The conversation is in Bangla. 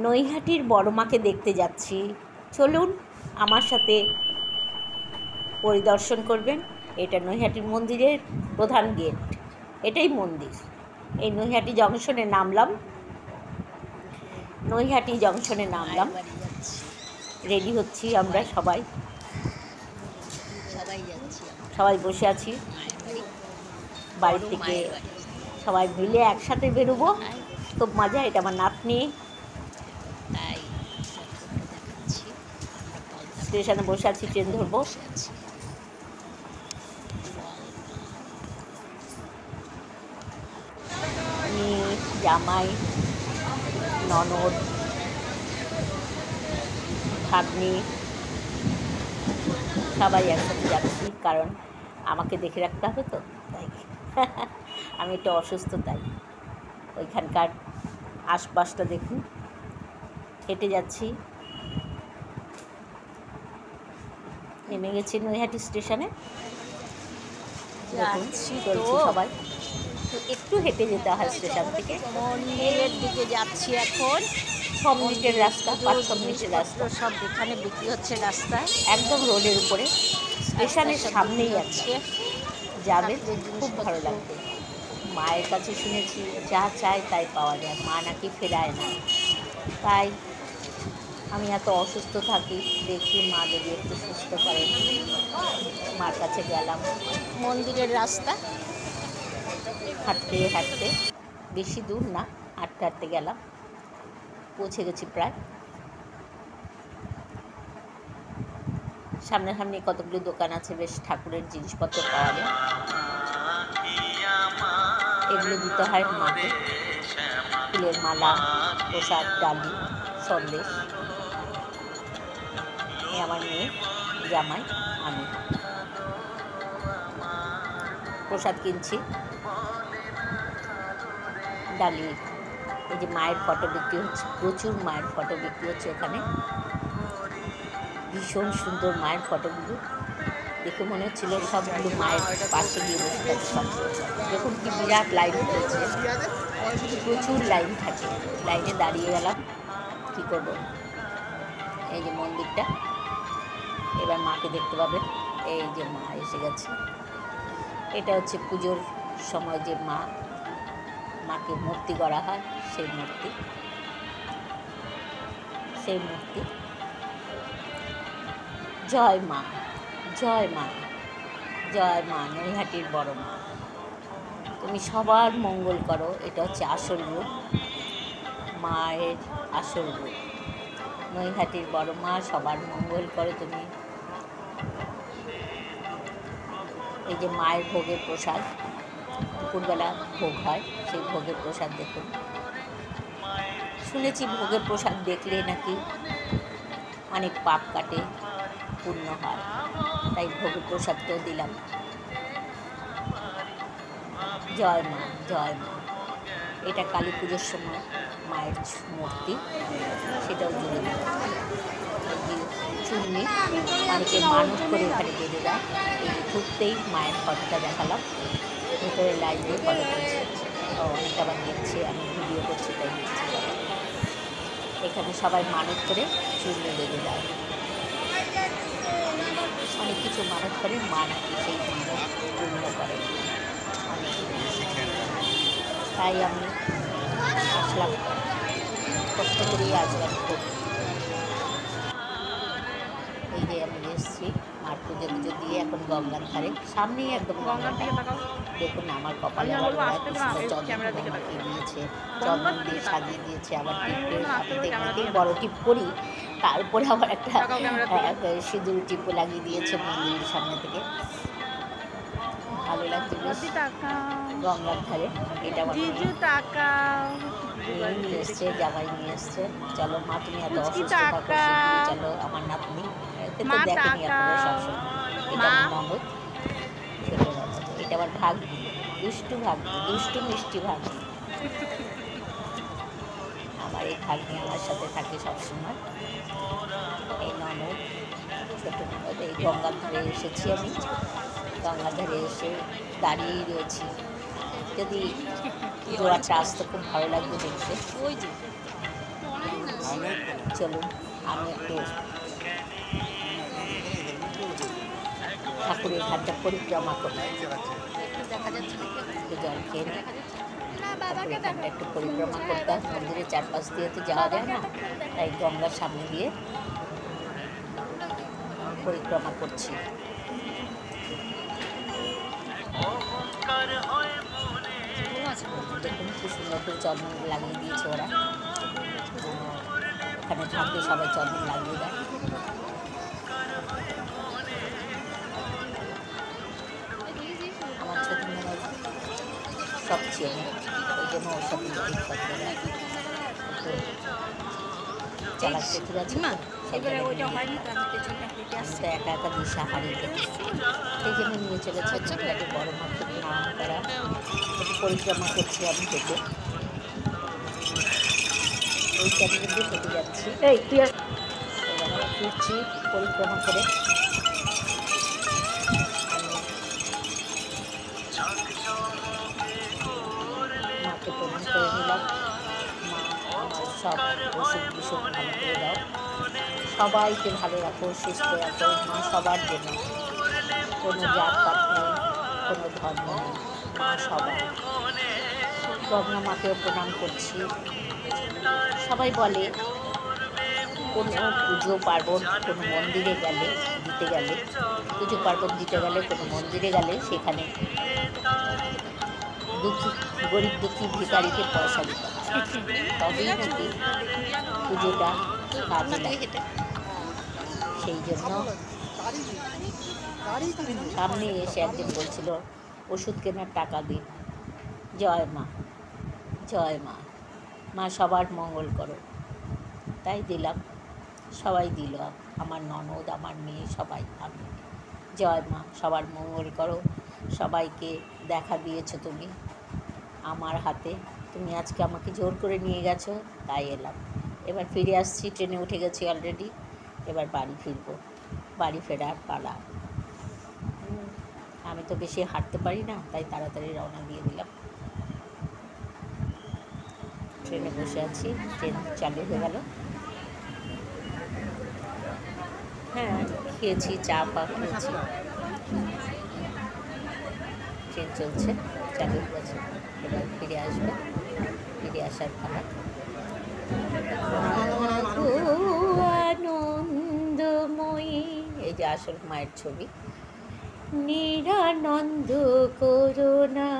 নৈহাটির বড় মাকে দেখতে যাচ্ছি। চলুন আমার সাথে পরিদর্শন করবেন। এটা নৈহাটির মন্দিরের প্রধান গেট, এটাই মন্দির। এই নৈহাটি জংশনে নামলাম, রেডি হচ্ছি আমরা সবাই বসে আছি। বাড়ি থেকে সবাই মিলে একসাথে বেরোবো, খুব মজা। এটা আমার নাতনি। স্টেশনে বসে আছি, ট্রেন ধরবো। জামাই, ননদ, ভাগ্নি সবাই একসাথে যাচ্ছি, কারণ আমাকে দেখে রাখতে হবে তো, তাই। আমি একটু অসুস্থ, তাই। ওইখানকার আশপাশটা দেখুন, হেঁটে যাচ্ছি। নেমে গেছি নৈহাটি স্টেশনে, চলছি সবাই। তো একটু হেঁটে যেতে হয় স্টেশন থেকে। মন্দিরের দিকে যাচ্ছি এখন। 6 মিনিটের রাস্তা, 5-6 মিনিটের রাস্তা। সব এখানে বিক্রি হচ্ছে রাস্তায়, একদম রোডের উপরে, স্টেশনের সামনেই আছে। যাবে, খুব ভালো লাগবে। মায়ের কাছে শুনেছি যা চাই তাই পাওয়া যায়, মা নাকি ফেরায় না। তাই আমি এত অসুস্থ থাকি, দেখি মা যদি একটু সুস্থ করেন, মার কাছে গেলাম। মন্দিরের রাস্তা হাঁটতে হাঁটতে, বেশি দূর না, হাঁটতে হাঁটতে গেলাম, পৌঁছে গেছি প্রায়। সামনাসামনি কতগুলো দোকান আছে, বেশ ঠাকুরের জিনিসপত্র পাওয়া যায়। এগুলো দিতে হয় মাকে, ফুলের মালা, প্রসাদ, ডালি, সন্দেশ। আমার মেয়ে, জামাই, আমি প্রসাদ কিনছি। ডালি, এই যে মায়ের ফটো বিক্রি হচ্ছে, প্রচুর মায়ের ফটো বিক্রি হচ্ছে ওখানে। ভীষণ সুন্দর মায়ের ফটোগুলো, দেখে মনে হচ্ছিল সবগুলো মায়ের পাশে গিয়ে বসে থাকে। সব দেখুন কি বিরাট লাইন হয়েছে, প্রচুর লাইন থাকে। লাইনে দাঁড়িয়ে গেলাম, কী করব। এই যে মন্দিরটা, এবার মাকে দেখতে পাবেন। এই যে মা এসে গেছে। এটা হচ্ছে পুজোর সময় যে মাকে মূর্তি করা হয়, সেই মূর্তি। জয় মা, জয় মা, জয় মা, নৈহাটির বড় মা, তুমি সবার মঙ্গল করো। এটা হচ্ছে আসল রূপ, মায়ের আসল রূপ। নৈহাটির বড় মা, সবার মঙ্গল করো তুমি। এই যে মায়ের ভোগের প্রসাদ, দুপুরবেলা ভোগ হয়, সেই ভোগের প্রসাদ দেখুন। শুনেছি ভোগের প্রসাদ দেখলে নাকি অনেক পাপ কাটে, পূর্ণ হয়, তাই ভোগের প্রসাদকেও দিলাম। জয় মা, জয় মা। এটা কালী পুজোর সময় মায়ের মূর্তি, সেটাও জুড়ে দিল। চুন্নি, অনেকে মানুষ করে এখানে বেঁধে দেয়। এই যে ঢুকতেই মায়ের ফটোটা দেখালাম, ভেতরে লাইন দিয়ে ফটো তুলছে। অনেকে আবার দেখছে, আমি ভিডিও করছি, তাই দেখছি। এখানে সবাই মানত করে চূর্ণ বেঁধে দেয়। অনেক কিছু মানত করে, মা নাকি সেই মানত পূর্ণ করে। তাই আমি আসলাম, কষ্ট করেই আসলাম খুব। এই যে আমি এসেছি মার পুজো পুজো দিয়ে, এখন গঙ্গার ধারে, সামনেই একদম গঙ্গাটা। দেখুন আমার কপালে আবার চন্দন আমাকে দিয়েছে, চন্দন দিয়ে সাজিয়ে দিয়েছে। আবার টিপে, আমি দেখতেই বড় টিপ করি, তারপরে আবার একটা সিঁদুর টিপও লাগিয়ে দিয়েছে মন্দিরের সামনে থেকে। ভালো লাগছে বেশ, গঙ্গার ধারে। এটা নিয়ে এসছে, জামাই নিয়ে এসছে। চলো মা, তুমি এত অসুস্থ থাকো, চলো। আমার নাতনি, একে তো দেখেনি আপনারা সবসময়। এটা আমার ননদ, এটা আবার ভাগ্নি, দুষ্টু ভাগ্নি, দুষ্টু মিষ্টি ভাগ্নি। আমার এই ভাগ্নি আমার সাথে থাকে সবসময়। এই ননদ, ছোট ননদ। এই গঙ্গার ধারে এসেছি আমি, গঙ্গার ধারে এসে দাঁড়িয়েই রয়েছি। যদি জোয়ারটা আসতে খুব ভালো লাগবে দেখতে। চলুন আমি একটু ঠাকুরের ঘাটটা পরিক্রমা করি। একটু জল খেয়ে নিই। ঠাকুরের ঘাটটা একটু পরিক্রমা করতাম, মন্দিরের চারপাশ দিয়ে তো যাওয়া যায় না, তাই গঙ্গার সামনে দিয়ে পরিক্রমা করছি। দেখুন খুব সুন্দর করে চন্দন লাগিয়ে দিয়েছে ওরা, এখানে ঢাকে সবাই চন্দন লাগিয়ে দেয়। আমার ছোট মেয়ের সব চেনে, ওই জন্য ওর সাথে চালাচ্ছে, ঠিক আছে। আমি তো একা একা দিশা হারিয়ে গেছি, সেই জন্য নিয়ে চলেছে ছোটটাকে বড় মা খুব নাম করা একটু পরিক্রমা করছি আমি হেঁটে, ওই চ্যানেল দিয়ে হেঁটে যাচ্ছি। এই তুই এবার ফিরছি পরিক্রমা করে। মাকে প্রণাম করে নিলাম। মা আমার সব অসুখ বিসুখ ভালো করে দাও, সবাইকে ভালো রাখো, সুস্থ রাখো। মা সবার জন্য, কোনো জাতপাত নেই, কোনো ধর্ম নেই, মা সবাই। গঙ্গা মাকেও প্রণাম করছি। সবাই বলে কোনো পুজো পার্বণ কোনো মন্দিরে গেলে দিতে গেলে, পুজো পার্বণ দিতে গেলে কোনো মন্দিরে গেলে সেখানে দুঃখী গরিব দুঃখী ভিখারিকে পয়সা দিতে হয়, তবেই নাকি পুজোটা কাজে লাগে। সেই জন্য সামনে এসে একজন বলছিল ওষুধ কেনার টাকা দিন। জয় মা, জয় মা, মা সবার মঙ্গল করো। তাই দিলাম, সবাই দিল, আমার ননদ, আমার মেয়ে, সবাই। আমি জয় মা, সবার মঙ্গল করো। সবাইকে দেখা দিয়েছো তুমি আমার হাতে, তুমি আজকে আমাকে জোর করে নিয়ে গেছো, তাই এলাম। এবার ফিরে আসছি, ট্রেনে উঠে গেছি অলরেডি, এবার বাড়ি ফিরবো। বাড়ি ফেরার পালা। আমি তো বেশি হাঁটতে পারি না, তাই তাড়াতাড়ি রওনা দিয়ে দিলাম। ট্রেনে বসে আছি, ট্রেন চালু হয়ে গেল। হ্যাঁ খেয়েছি, চা ফা খেয়েছি। ট্রেন চলছে, চালু হয়ে গেছে, এবার ফিরে আসবে, ফিরে আসার পালা। আনন্দময়ী, এই যে আসল মায়ের ছবি। নিরানন্দ করুণা